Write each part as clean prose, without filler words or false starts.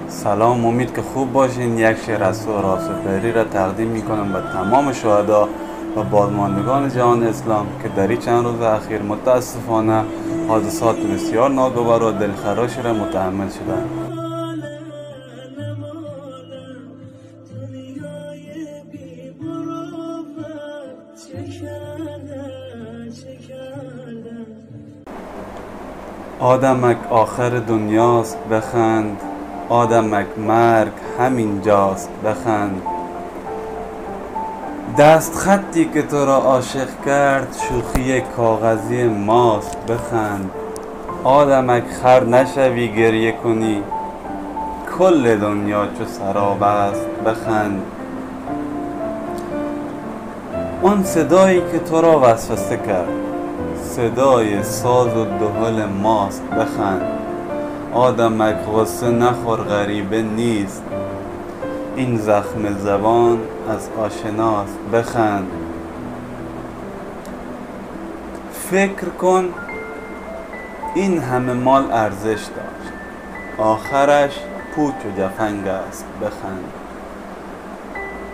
سلام، امید که خوب باشین. یک شعر از سهراب سپهری را تقدیم میکنم به تمام شهدا و بازماندگان جهان اسلام که در این چند روز اخیر متاسفانه حادثات بسیار ناگوار و دلخراشی را متحمل شدند. آدمک آخر دنیاست بخند، آدمک مرگ همین جاست بخند. دست خطی که تو را عاشق کرد شوخی کاغذی ماست بخند. آدمک خر نشوی گریه کنی، کل دنیا چو سراب است بخند. آن صدایی که تو را وسوسه کرد صدای ساز و دهل ماست بخند. آدمک غصه نخور غریبه نیست، این زخم زبان از آشناست بخند. فکر کن این همه مال ارزش داشت، آخرش پوچ و جفنگ است بخند.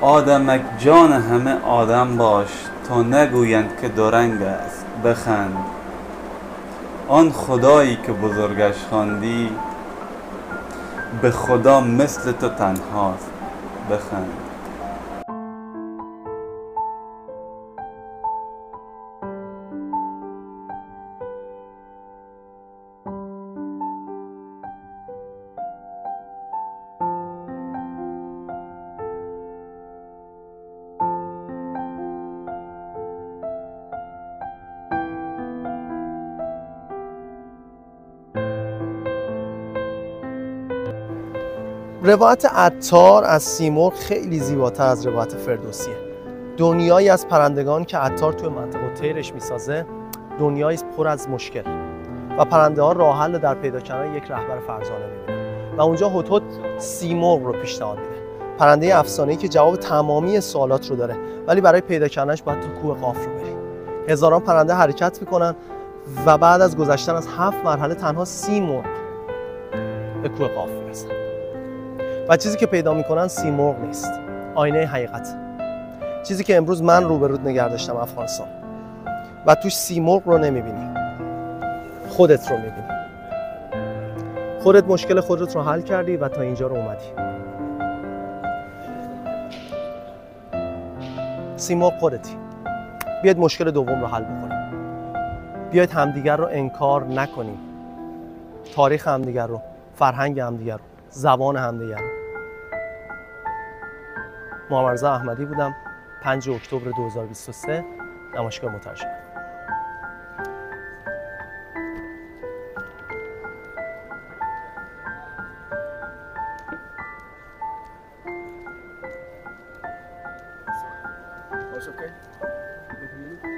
آدمک جان همه آدم باش تا نگویند که دورنگ است بخند. آن خدایی که بزرگش خواندی به خدا مثل تو تنهاست بخند. روایت عطار از سیمرغ خیلی زیباتر از روایت فردوسیه. دنیایی از پرندگان که عطار توی منطقه طیرش میسازه دنیایی پر از مشکل و پرنده ها راه حل در پیدا کردن یک رهبر فرزانه میبینن و اونجا هدهد سیمرغ رو پیشنهاد میده. پرنده افسانه‌ای که جواب تمامی سوالات رو داره، ولی برای پیدا کردنش باید تا کوه قاف رو بری. هزاران پرنده حرکت میکنن و بعد از گذشتن از 7 مرحله تنها 30 مرغ به کوه قاف میرسن. و چیزی که پیدا میکنن سیمرغ نیست، آینه حقیقت. چیزی که امروز من روبرود نگه داشتم افغانستان و توش سیمرغ رو نمیبینی، خودت رو میبینی. خودت مشکل خودت رو حل کردی و تا اینجا رو اومدی. سیمرغ خودتی. بیاید مشکل دوم رو حل بکنیم. بیاید همدیگر رو انکار نکنیم. تاریخ همدیگر رو، فرهنگ همدیگر رو، زبان همدیگر رو. محمد رضا احمدی بودم، 5 اکتبر 2023، نمایشگاه مترجم. Okay.